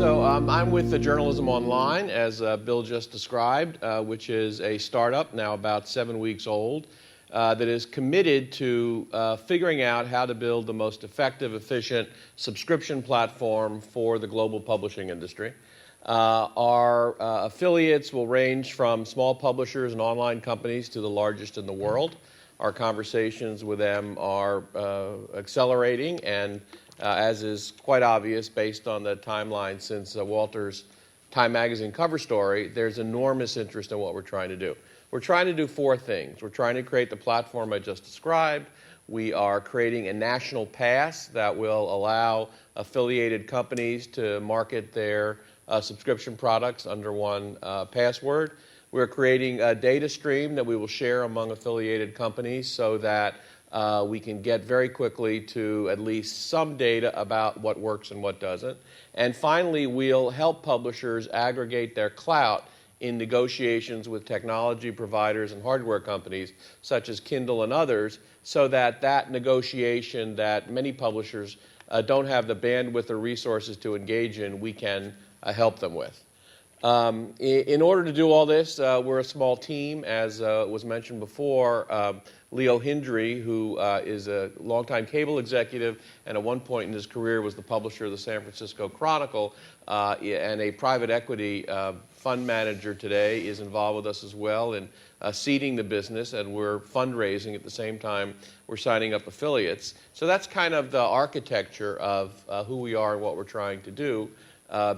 I'm with the Journalism Online, as Bill just described, which is a startup now about 7 weeks old that is committed to figuring out how to build the most effective, efficient subscription platform for the global publishing industry. Our affiliates will range from small publishers and online companies to the largest in the world. Our conversations with them are accelerating, and as is quite obvious based on the timeline since Walter's Time Magazine cover story, there's enormous interest in what we're trying to do. We're trying to do 4 things. We're trying to create the platform I just described. We are creating a national pass that will allow affiliated companies to market their subscription products under one password. We're creating a data stream that we will share among affiliated companies so that we can get very quickly to at least some data about what works and what doesn't. And finally, we'll help publishers aggregate their clout in negotiations with technology providers and hardware companies such as Kindle and others, so that that negotiation that many publishers don't have the bandwidth or resources to engage in, we can help them with. In order to do all this, we're a small team, as was mentioned before. Leo Hindry, who is a longtime cable executive and at one point in his career was the publisher of the San Francisco Chronicle and a private equity fund manager today, is involved with us as well in seeding the business, and we're fundraising at the same time we're signing up affiliates. So that's kind of the architecture of who we are and what we're trying to do.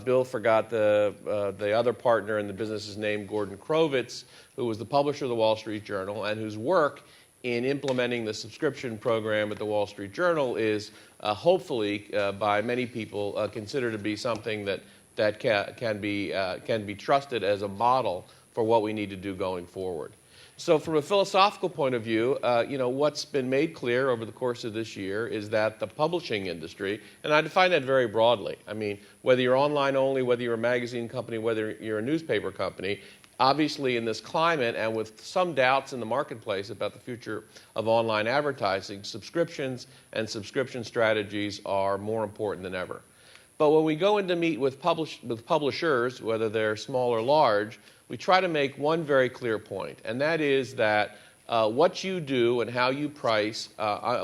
Bill forgot the other partner in the business is named Gordon Krovitz, who was the publisher of the Wall Street Journal and whose work in implementing the subscription program at the Wall Street Journal is hopefully by many people considered to be something that can be trusted as a model for what we need to do going forward. So from a philosophical point of view, what's been made clear over the course of this year is that the publishing industry, and I define that very broadly, I mean, whether you're online only, whether you're a magazine company, whether you're a newspaper company, obviously in this climate and with some doubts in the marketplace about the future of online advertising, subscriptions and subscription strategies are more important than ever. But when we go in to meet with publishers, whether they're small or large, we try to make one very clear point, and that is that what you do and how you price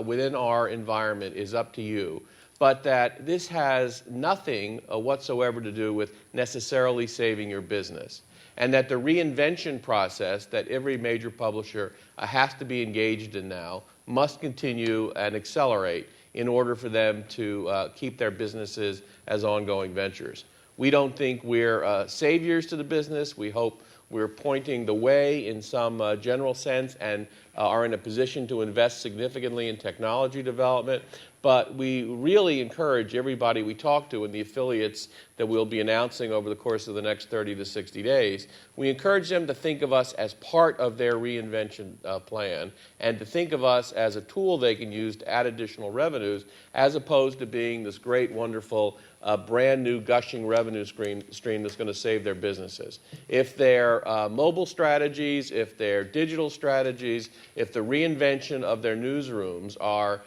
within our environment is up to you, but that this has nothing whatsoever to do with necessarily saving your business, and that the reinvention process that every major publisher has to be engaged in now must continue and accelerate in order for them to keep their businesses as ongoing ventures. We don't think we're saviors to the business. We hope we're pointing the way in some general sense and are in a position to invest significantly in technology development. But we really encourage everybody we talk to and the affiliates that we'll be announcing over the course of the next 30 to 60 days, we encourage them to think of us as part of their reinvention plan and to think of us as a tool they can use to add additional revenues as opposed to being this great, wonderful, brand new gushing revenue stream that's going to save their businesses. If their mobile strategies, if their digital strategies, if the reinvention of their newsrooms are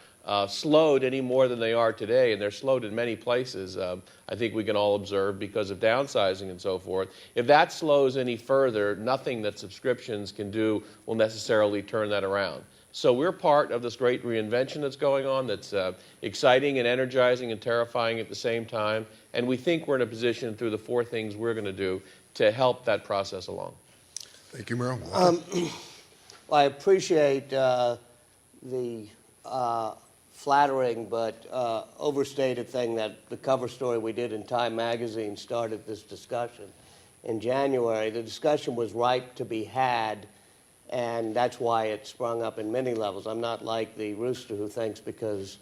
slowed any more than they are today, and they're slowed in many places, I think we can all observe because of downsizing and so forth. If that slows any further, nothing that subscriptions can do will necessarily turn that around. So we're part of this great reinvention that's going on that's exciting and energizing and terrifying at the same time, and we think we're in a position through the 4 things we're going to do to help that process along. Thank you, Merrill. Well, I appreciate the flattering but overstated thing that the cover story we did in Time Magazine started this discussion in January. The discussion was ripe to be had, and that's why it sprung up in many levels. I'm not like the rooster who thinks because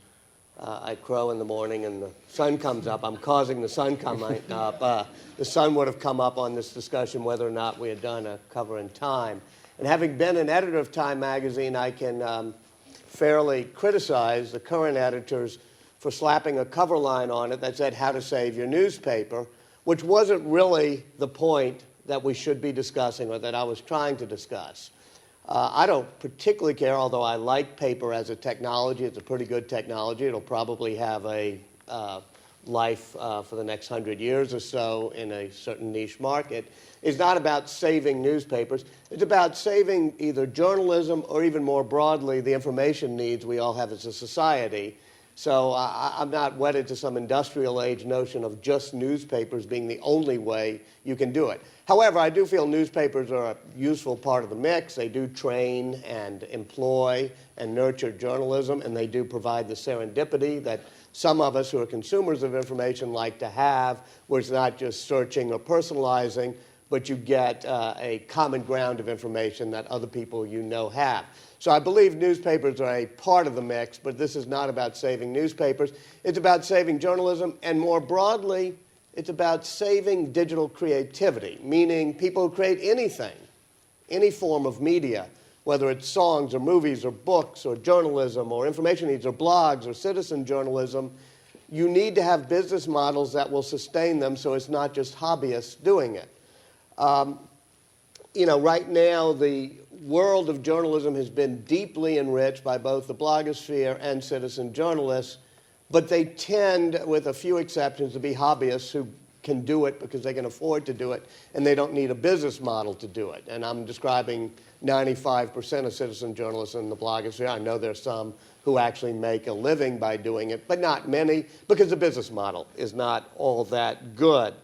I crow in the morning and the sun comes up, I'm causing the sun come up. The sun would have come up on this discussion whether or not we had done a cover in Time. And having been an editor of Time Magazine, I can fairly criticize the current editors for slapping a cover line on it that said how to save your newspaper, which wasn't really the point that we should be discussing or that I was trying to discuss. I don't particularly care, although I like paper as a technology. It's a pretty good technology. It'll probably have a life for the next 100 years or so in a certain niche market, is not about saving newspapers. It's about saving either journalism or, even more broadly, the information needs we all have as a society. So I'm not wedded to some industrial age notion of just newspapers being the only way you can do it. However, I do feel newspapers are a useful part of the mix. They do train and employ and nurture journalism, and they do provide the serendipity that some of us who are consumers of information like to have, where it's not just searching or personalizing, but you get a common ground of information that other people you know have. So I believe newspapers are a part of the mix, but this is not about saving newspapers. It's about saving journalism, and more broadly, it's about saving digital creativity, meaning people who create anything, any form of media, whether it's songs or movies or books or journalism or information needs or blogs or citizen journalism. You need to have business models that will sustain them so it's not just hobbyists doing it. Right now, the world of journalism has been deeply enriched by both the blogosphere and citizen journalists, but they tend, with a few exceptions, to be hobbyists who can do it because they can afford to do it, and they don't need a business model to do it. And I'm describing 95% of citizen journalists in the blogosphere. I know there's some who actually make a living by doing it, but not many, because the business model is not all that good.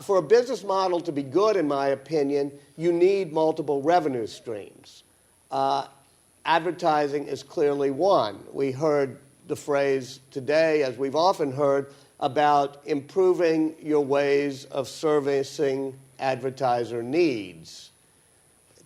For a business model to be good, in my opinion, you need multiple revenue streams. Advertising is clearly one. We heard the phrase today, as we've often heard, about improving your ways of servicing advertiser needs.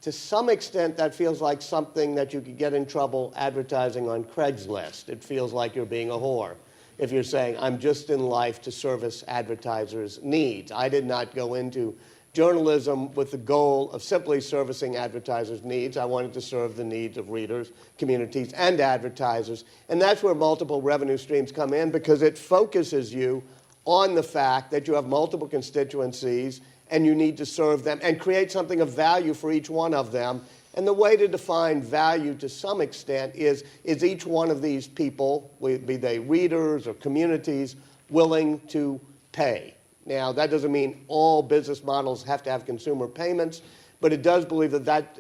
To some extent, that feels like something that you could get in trouble advertising on Craigslist. It feels like you're being a whore if you're saying, I'm just in life to service advertisers' needs. I did not go into journalism with the goal of simply servicing advertisers' needs. I wanted to serve the needs of readers, communities, and advertisers. And that's where multiple revenue streams come in, because it focuses you on the fact that you have multiple constituencies and you need to serve them and create something of value for each one of them. And the way to define value to some extent is each one of these people, be they readers or communities, willing to pay? Now, that doesn't mean all business models have to have consumer payments, but it does believe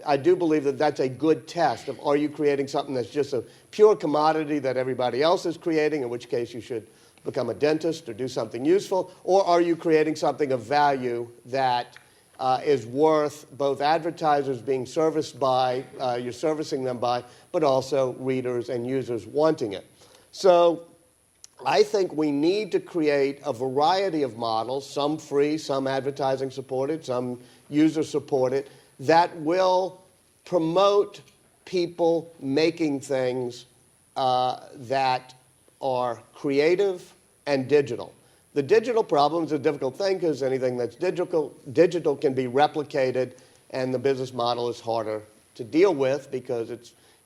I do believe that that's a good test of, are you creating something that's just a pure commodity that everybody else is creating, in which case you should become a dentist or do something useful, or are you creating something of value that is worth both advertisers being serviced by, you're servicing them by, but also readers and users wanting it. So I think we need to create a variety of models, some free, some advertising supported, some user supported, that will promote people making things that are creative and digital. The digital problem is a difficult thing because anything that's digital can be replicated, and the business model is harder to deal with because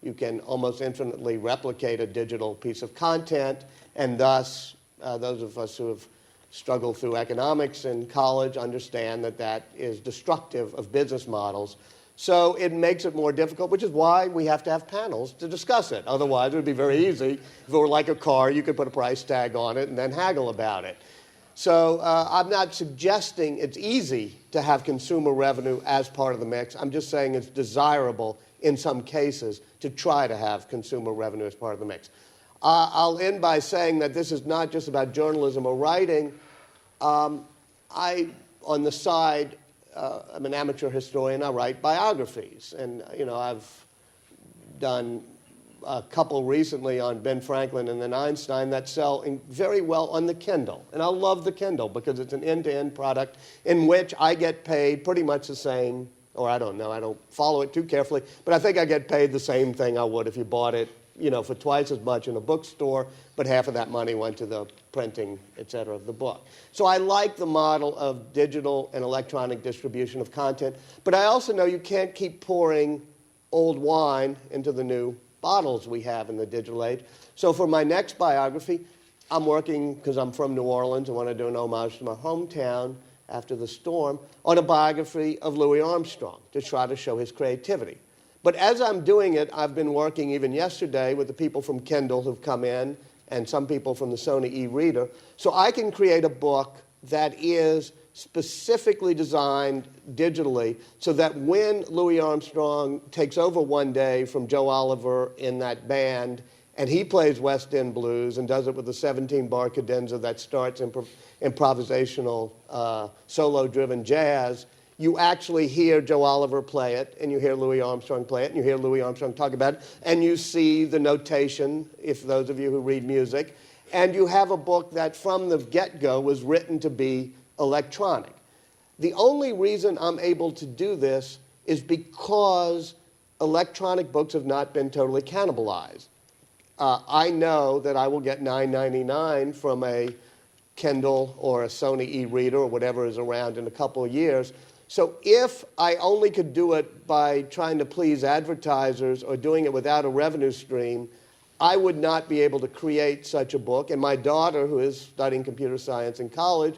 you can almost infinitely replicate a digital piece of content, and thus those of us who have struggled through economics in college understand that is destructive of business models. So it makes it more difficult, which is why we have to have panels to discuss it. Otherwise, it would be very easy. If it were like a car, you could put a price tag on it and then haggle about it. So I'm not suggesting it's easy to have consumer revenue as part of the mix. I'm just saying it's desirable in some cases to try to have consumer revenue as part of the mix. I'll end by saying that this is not just about journalism or writing. On the side, I'm an amateur historian. I write biographies. And, I've done a couple recently on Ben Franklin and then Einstein that sell very well on the Kindle. And I love the Kindle because it's an end-to-end product in which I get paid pretty much the same, or I don't know, I don't follow it too carefully, but I think I get paid the same thing I would if you bought it, for twice as much in a bookstore, but half of that money went to the printing, et cetera, of the book. So I like the model of digital and electronic distribution of content, but I also know you can't keep pouring old wine into the new bottles we have in the digital age. So for my next biography, I'm working, because I'm from New Orleans, I want to do an homage to my hometown after the storm, on a biography of Louis Armstrong to try to show his creativity. But as I'm doing it, I've been working even yesterday with the people from Kindle who've come in and some people from the Sony e-reader. So I can create a book that is specifically designed digitally so that when Louis Armstrong takes over one day from Joe Oliver in that band, and he plays West End blues and does it with a 17-bar cadenza that starts improvisational, solo-driven jazz, you actually hear Joe Oliver play it, and you hear Louis Armstrong play it, and you hear Louis Armstrong talk about it, and you see the notation, if those of you who read music, and you have a book that from the get-go was written to be electronic. The only reason I'm able to do this is because electronic books have not been totally cannibalized. I know that I will get $9.99 from a Kindle or a Sony e-reader or whatever is around in a couple of years. So if I only could do it by trying to please advertisers or doing it without a revenue stream, I would not be able to create such a book. And my daughter, who is studying computer science in college,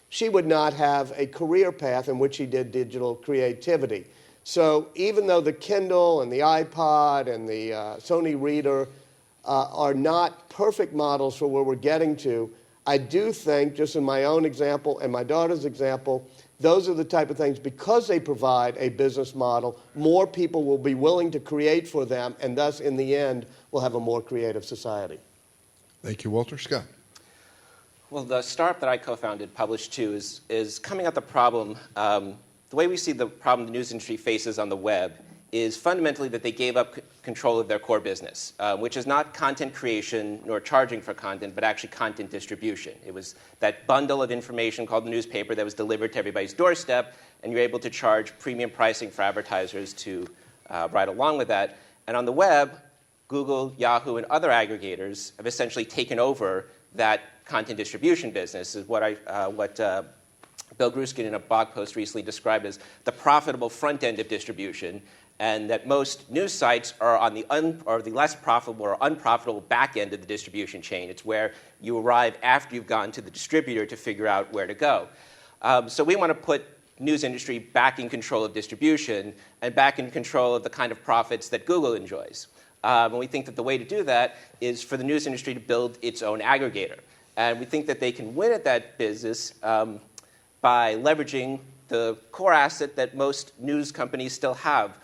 she would not have a career path in which she did digital creativity. So even though the Kindle and the iPod and the Sony Reader are not perfect models for where we're getting to, I do think, just in my own example and my daughter's example, those are the type of things, because they provide a business model, more people will be willing to create for them, and thus, in the end, we'll have a more creative society. Thank you, Walter. Scott. Well, the startup that I co-founded, Publish 2, is coming at the problem. The way we see the problem the news industry faces on the web is fundamentally that they gave up control of their core business, which is not content creation nor charging for content, but actually content distribution. It was that bundle of information called the newspaper that was delivered to everybody's doorstep, and you're able to charge premium pricing for advertisers to ride along with that. And on the web, Google, Yahoo, and other aggregators have essentially taken over that content distribution business, is what Bill Gruskin in a blog post recently described as the profitable front end of distribution, and that most news sites are on the less profitable or unprofitable back end of the distribution chain. It's where you arrive after you've gone to the distributor to figure out where to go. So we want to put news industry back in control of distribution and back in control of the kind of profits that Google enjoys. And we think that the way to do that is for the news industry to build its own aggregator. And we think that they can win at that business by leveraging the core asset that most news companies still have,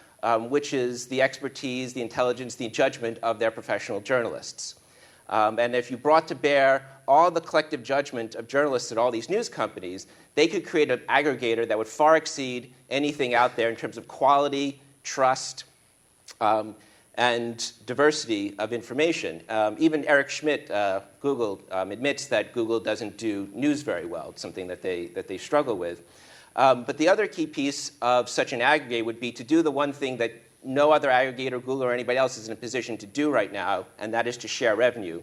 which is the expertise, the intelligence, the judgment of their professional journalists. And if you brought to bear all the collective judgment of journalists at all these news companies, they could create an aggregator that would far exceed anything out there in terms of quality, trust, and diversity of information. Even Eric Schmidt, Google, admits that Google doesn't do news very well. It's something that they struggle with. But the other key piece of such an aggregate would be to do the one thing that no other aggregator, Google or anybody else, is in a position to do right now, and that is to share revenue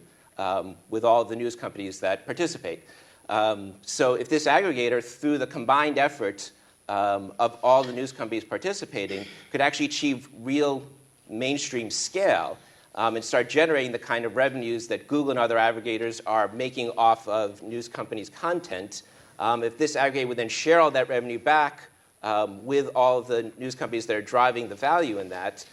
with all of the news companies that participate. So if this aggregator, through the combined effort of all the news companies participating, could actually achieve real mainstream scale and start generating the kind of revenues that Google and other aggregators are making off of news companies' content, if this aggregator would then share all that revenue back with all of the news companies that are driving the value in that,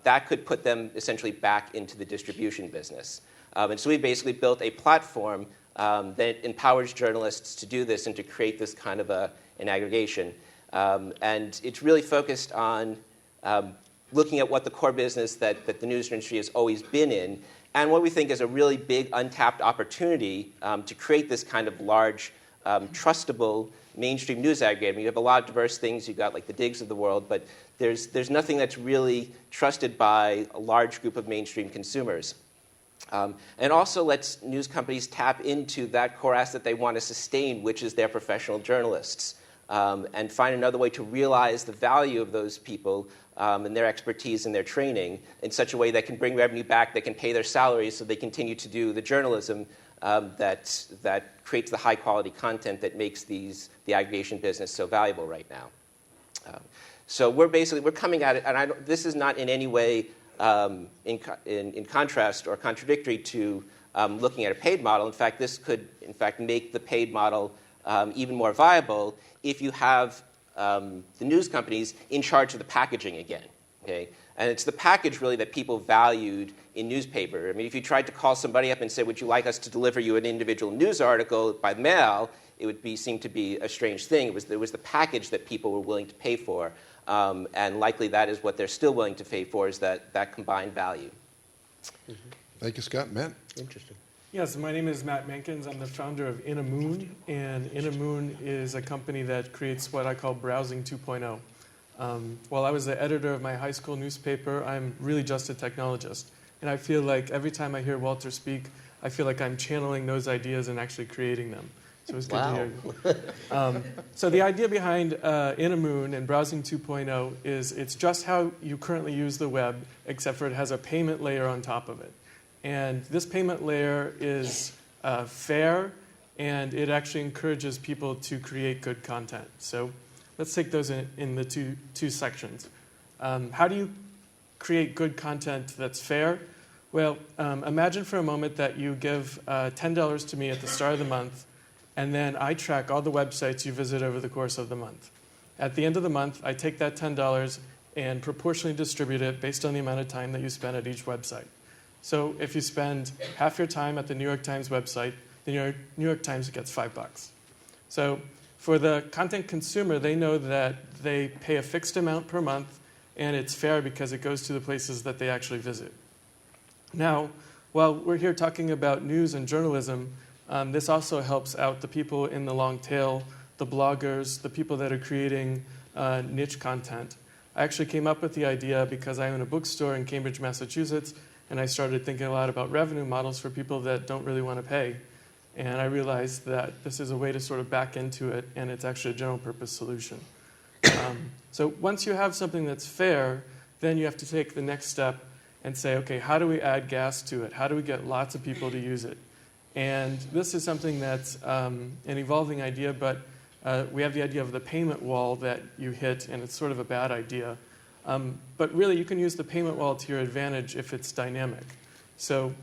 that could put them essentially back into the distribution business. And so we basically built a platform that empowers journalists to do this and to create this kind of an aggregation. And it's really focused on looking at what the core business that the news industry has always been in, and what we think is a really big untapped opportunity to create this kind of large, trustable mainstream news aggregator. I mean, you have a lot of diverse things. You've got like the Diggs of the world, but there's nothing that's really trusted by a large group of mainstream consumers. And also lets news companies tap into that core asset they want to sustain, which is their professional journalists, and find another way to realize the value of those people and their expertise and their training in such a way that can bring revenue back, that can pay their salaries so they continue to do the journalism that creates the high-quality content that makes the aggregation business so valuable right now. So we're coming at it, and this is not in any way in contrast or contradictory to looking at a paid model. In fact, this could, make the paid model even more viable if you have the news companies in charge of the packaging again. Okay? And it's the package, really, that people valued in newspaper. I mean, if you tried to call somebody up and say, would you like us to deliver you an individual news article by mail, it would seem to be a strange thing. It was the package that people were willing to pay for. And likely that is what they're still willing to pay for, is that combined value. Thank you, Scott. Matt? Interesting. Yes, my name is Matt Menkins. I'm the founder of In a Moon, and In a Moon is a company that creates what I call Browsing 2.0. While I was the editor of my high school newspaper, I'm really just a technologist. And I feel like every time I hear Walter speak, I feel like I'm channeling those ideas and actually creating them. So it's good to hear you. So the idea behind In a Moon and Browsing 2.0 is it's just how you currently use the web, except for it has a payment layer on top of it. And this payment layer is fair, and it actually encourages people to create good content. So let's take those in the two sections. How do you create good content that's fair? Well, imagine for a moment that you give $10 to me at the start of the month, and then I track all the websites you visit over the course of the month. At the end of the month, I take that $10 and proportionally distribute it based on the amount of time that you spend at each website. So if you spend half your time at the New York Times website, the New York Times gets $5. So for the content consumer, they know that they pay a fixed amount per month, and it's fair because it goes to the places that they actually visit. Now, while we're here talking about news and journalism, this also helps out the people in the long tail, the bloggers, the people that are creating niche content. I actually came up with the idea because I own a bookstore in Cambridge, Massachusetts, and I started thinking a lot about revenue models for people that don't really want to pay. And I realized that this is a way to sort of back into it, and it's actually a general purpose solution. So once you have something that's fair, then you have to take the next step and say, okay, how do we add gas to it? How do we get lots of people to use it? And this is something that's an evolving idea, but we have the idea of the payment wall that you hit, and it's sort of a bad idea. But really, you can use the payment wall to your advantage if it's dynamic. So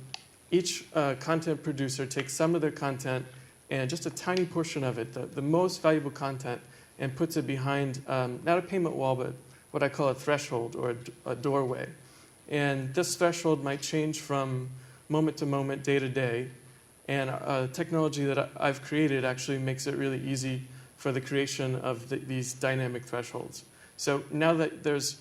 each content producer takes some of their content and just a tiny portion of it, the most valuable content, and puts it behind not a payment wall, but what I call a threshold or a doorway. And this threshold might change from moment to moment, day to day. And technology that I've created actually makes it really easy for the creation of these dynamic thresholds. So now that there's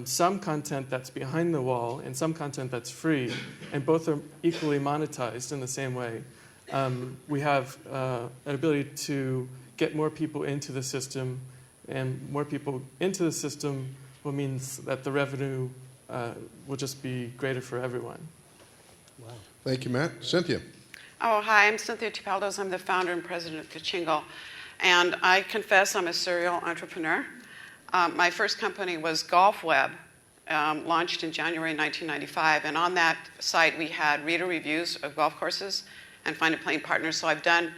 some content that's behind the wall and some content that's free, and both are equally monetized in the same way, we have an ability to get more people into the system, and more people into the system will mean that the revenue will just be greater for everyone. Wow. Thank you, Matt. Cynthia? Oh, hi, I'm Cynthia Tupaldos. I'm the founder and president of Kachingle. And I confess I'm a serial entrepreneur. My first company was GolfWeb, launched in January 1995. And on that site, we had reader reviews of golf courses and find a playing partners. So I've done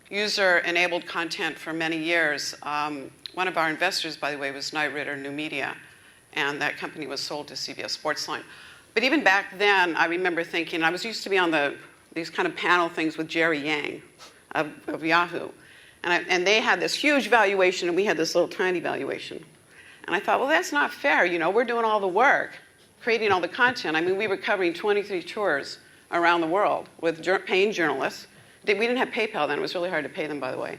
user-enabled content for many years. One of our investors, by the way, was Knight Ridder New Media, and that company was sold to CBS Sportsline. But even back then, I remember thinking, I was used to be on these kind of panel things with Jerry Yang of Yahoo. And they had this huge valuation, and we had this little tiny valuation. And I thought, well, that's not fair. You know, we're doing all the work, creating all the content. I mean, we were covering 23 tours around the world with paying journalists. We didn't have PayPal then. It was really hard to pay them, by the way.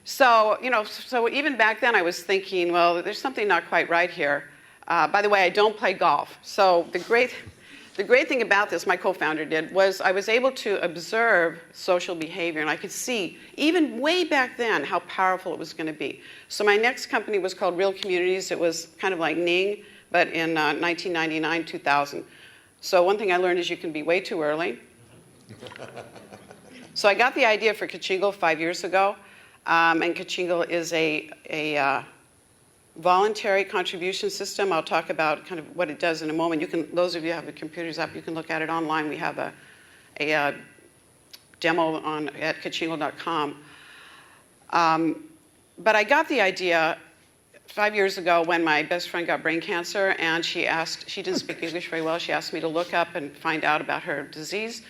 So even back then I was thinking, well, there's something not quite right here. By the way, I don't play golf. So the great thing about this, my co-founder did, was I was able to observe social behavior, and I could see, even way back then, how powerful it was going to be. So my next company was called Real Communities. It was kind of like Ning, but in 1999, 2000. So one thing I learned is you can be way too early. So I got the idea for Kachingle 5 years ago, and Kachingle is a voluntary contribution system. I'll talk about kind of what it does in a moment. Those of you who have the computers up, you can look at it online. We have a demo at kachingle.com. But I got the idea 5 years ago when my best friend got brain cancer, and she didn't speak English very well. She asked me to look up and find out about her disease.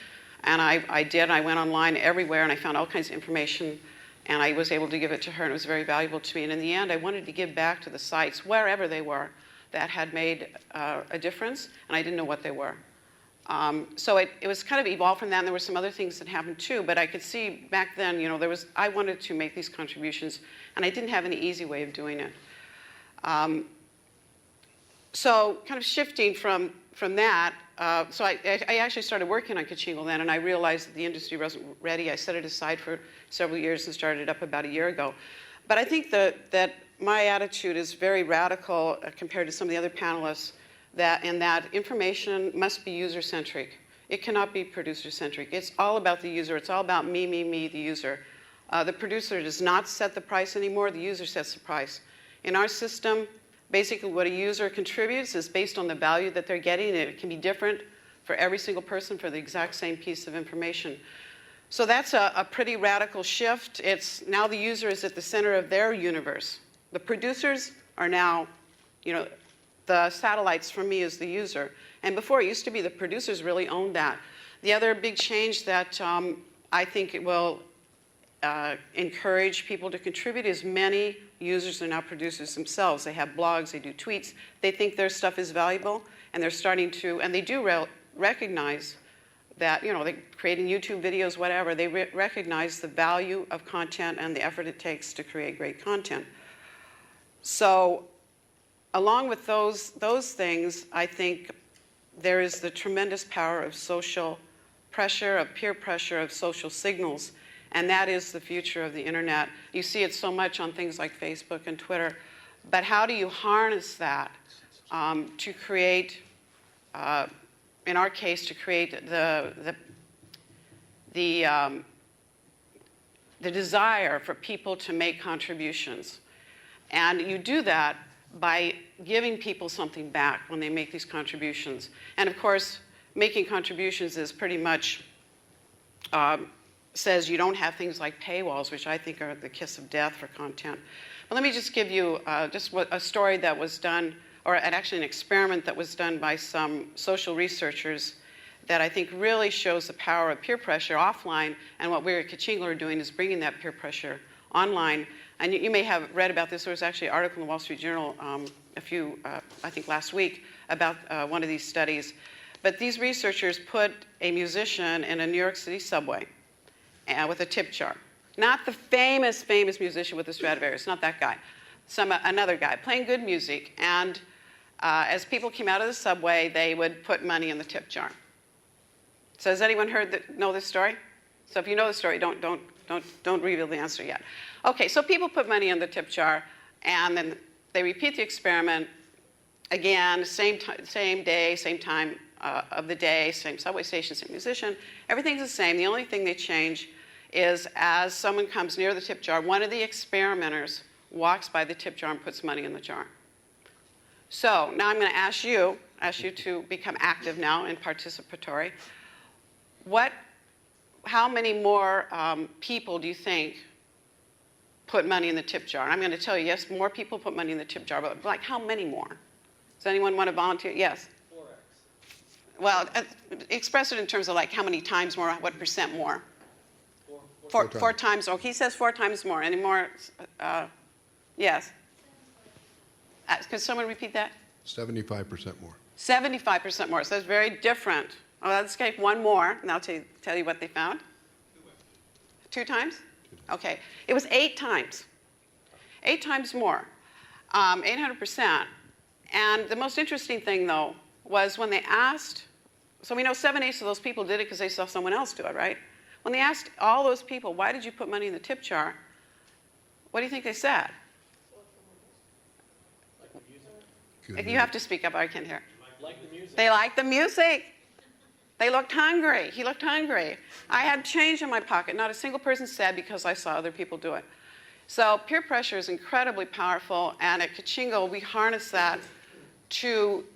And I did. I went online everywhere, and I found all kinds of information. And I was able to give it to her, and it was very valuable to me. And in the end, I wanted to give back to the sites, wherever they were, that had made a difference, and I didn't know what they were. So it was kind of evolved from that, and there were some other things that happened too, but I could see back then, I wanted to make these contributions, and I didn't have any easy way of doing it. So kind of shifting from that, so I actually started working on Kachingle then, and I realized that the industry wasn't ready. I set it aside for several years and started it up about a year ago. But I think that my attitude is very radical compared to some of the other panelists, in that information must be user-centric. It cannot be producer-centric. It's all about the user. It's all about me, the user. The producer does not set the price anymore. The user sets the price. In our system, basically what a user contributes is based on the value that they're getting, and it can be different for every single person for the exact same piece of information. So that's a pretty radical shift. It's now the user is at the center of their universe. The producers are now, the satellites for me is the user. And before, it used to be the producers really owned that. The other big change that I think it will encourage people to contribute is many users are now producers themselves. They have blogs, they do tweets. They think their stuff is valuable, and they're starting to, and they do recognize that, they're creating YouTube videos, whatever. They recognize the value of content and the effort it takes to create great content. So along with those things, I think there is the tremendous power of social pressure, of peer pressure, of social signals, and that is the future of the internet. You see it so much on things like Facebook and Twitter, but how do you harness that to create, in our case, to create the desire for people to make contributions? And you do that by giving people something back when they make these contributions. And of course, making contributions is pretty much says you don't have things like paywalls, which I think are the kiss of death for content. But let me just give you a story that was done, or actually an experiment that was done by some social researchers that I think really shows the power of peer pressure offline, and what we at Kachingle are doing is bringing that peer pressure online. And you may have read about this. There was actually an article in the Wall Street Journal I think last week, about one of these studies. But these researchers put a musician in a New York City subway with a tip jar. Not the famous musician with the Stradivarius, not that guy. Another guy playing good music. And as people came out of the subway, they would put money in the tip jar. So has anyone know this story? So if you know the story, don't reveal the answer yet. Okay, so people put money in the tip jar, and then they repeat the experiment again, same day, same time of the day, same subway station, same musician. Everything's the same. The only thing they change is as someone comes near the tip jar, one of the experimenters walks by the tip jar and puts money in the jar. So now I'm going to ask you to become active now and participatory. How many more people do you think put money in the tip jar? And I'm going to tell you, yes, more people put money in the tip jar, but like how many more? Does anyone want to volunteer? Yes? 4x. Well, express it in terms of like how many times more, what percent more? Four times. Oh, he says 4 times more. Any more? Yes? Could someone repeat that? 75% more. 75% more. So that's very different. Oh, let's get one more, and I'll tell you what they found. 2 times? Okay. It was 8 times. 8 times more. 800%. And the most interesting thing, though, was when they asked, so we know 7/8 of those people did it because they saw someone else do it, right? When they asked all those people, why did you put money in the tip jar? What do you think they said? If you have to speak up, I can't hear. Like the music. They liked the music. They looked hungry. He looked hungry. I had change in my pocket. Not a single person said because I saw other people do it. So peer pressure is incredibly powerful, and at Kachingle, we harness that to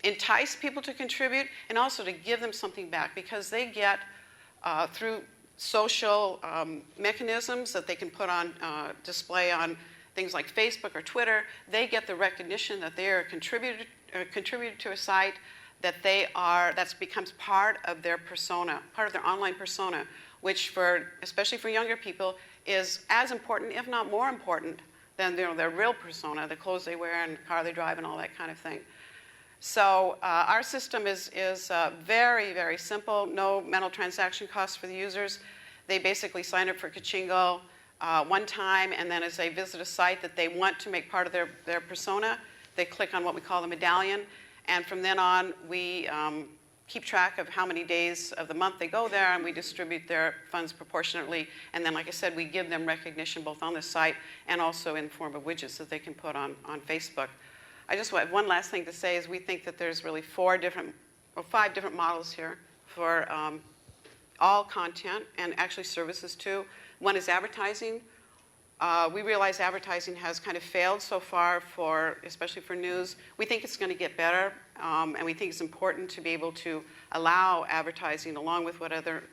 entice people to contribute and also to give them something back, because they get, through social mechanisms that they can put on display on things like Facebook or Twitter, they get the recognition that they are a contributor to a site, that becomes part of their persona, part of their online persona, which especially for younger people, is as important, if not more important, than their real persona, the clothes they wear and the car they drive and all that kind of thing. So our system is very, very simple, no mental transaction costs for the users. They basically sign up for Kachingo one time, and then as they visit a site that they want to make part of their persona, they click on what we call the medallion, and from then on we keep track of how many days of the month they go there, and we distribute their funds proportionately. And then, like I said, we give them recognition both on the site and also in the form of widgets that they can put on Facebook. I just want one last thing to say is we think that there's really 5 different models here for all content and actually services too. One is advertising. We realize advertising has kind of failed so far, especially for news. We think it's going to get better, and we think it's important to be able to allow advertising along with what other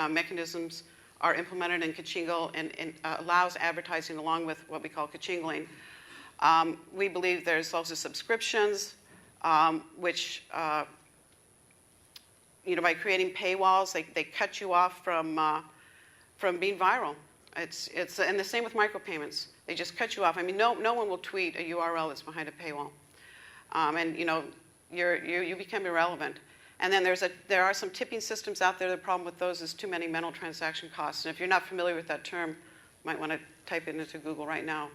mechanisms are implemented in Kachingo, and allows advertising along with what we call Kachingling. We believe there's also subscriptions, which, by creating paywalls, they cut you off from being viral. And the same with micropayments. They just cut you off. I mean, no one will tweet a URL that's behind a paywall, and you become irrelevant. And then there are some tipping systems out there. The problem with those is too many mental transaction costs. And if you're not familiar with that term, you might want to type it into Google right now.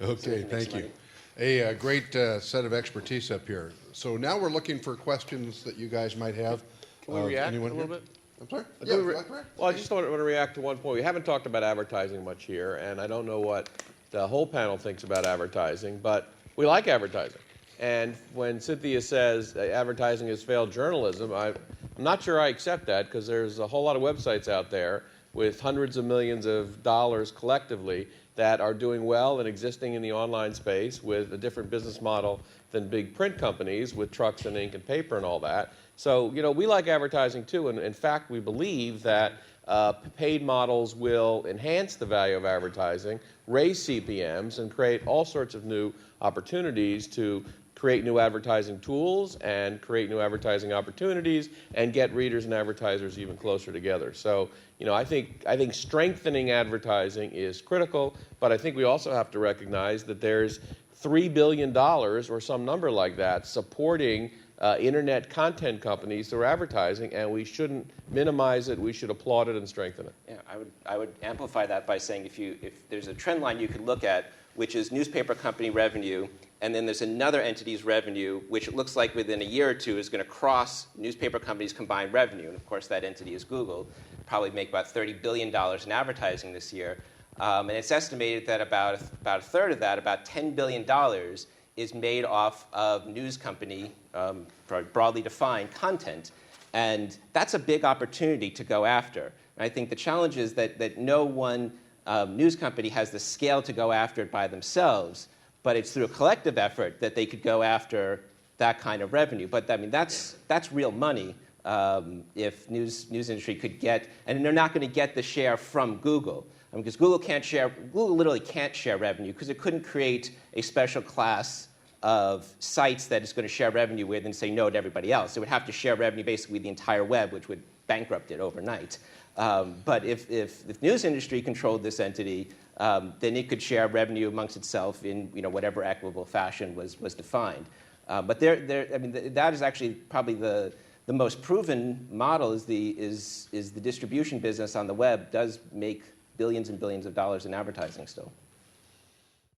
Okay, thank you. A great set of expertise up here. So now we're looking for questions that you guys might have. Can we react anyone a little here? bit? I'm sorry? I Yeah, do would you re- like to react? Well, I just want to react to one point. We haven't talked about advertising much here, and I don't know what the whole panel thinks about advertising, but we like advertising. And when Cynthia says advertising has failed journalism, I'm not sure I accept that, because there's a whole lot of websites out there with hundreds of millions of dollars collectively that are doing well and existing in the online space with a different business model than big print companies with trucks and ink and paper and all that. So, we like advertising too, and in fact, we believe that paid models will enhance the value of advertising, raise CPMs, and create all sorts of new opportunities to create new advertising tools and create new advertising opportunities and get readers and advertisers even closer together. So, I think strengthening advertising is critical, but I think we also have to recognize that there's $3 billion or some number like that supporting internet content companies through advertising, and we shouldn't minimize it. We should applaud it and strengthen it. Yeah, I would amplify that by saying if there's a trend line you could look at, which is newspaper company revenue, and then there's another entity's revenue, which it looks like within a year or two is going to cross newspaper companies' combined revenue. And of course, that entity is Google. Probably make about $30 billion in advertising this year. And it's estimated that about a third of that, about $10 billion, is made off of news company, broadly defined, content. And that's a big opportunity to go after. And I think the challenge is that no one news company has the scale to go after it by themselves, but it's through a collective effort that they could go after that kind of revenue. But I mean, that's real money if news industry could get, and they're not going to get the share from Google. Because Google literally can't share revenue because it couldn't create a special class of sites that is going to share revenue with and say no to everybody else. It would have to share revenue basically the entire web, which would bankrupt it overnight. But if news industry controlled this entity, then it could share revenue amongst itself in whatever equitable fashion was defined. But that is actually probably the most proven model is the distribution business on the web does make billions and billions of dollars in advertising still.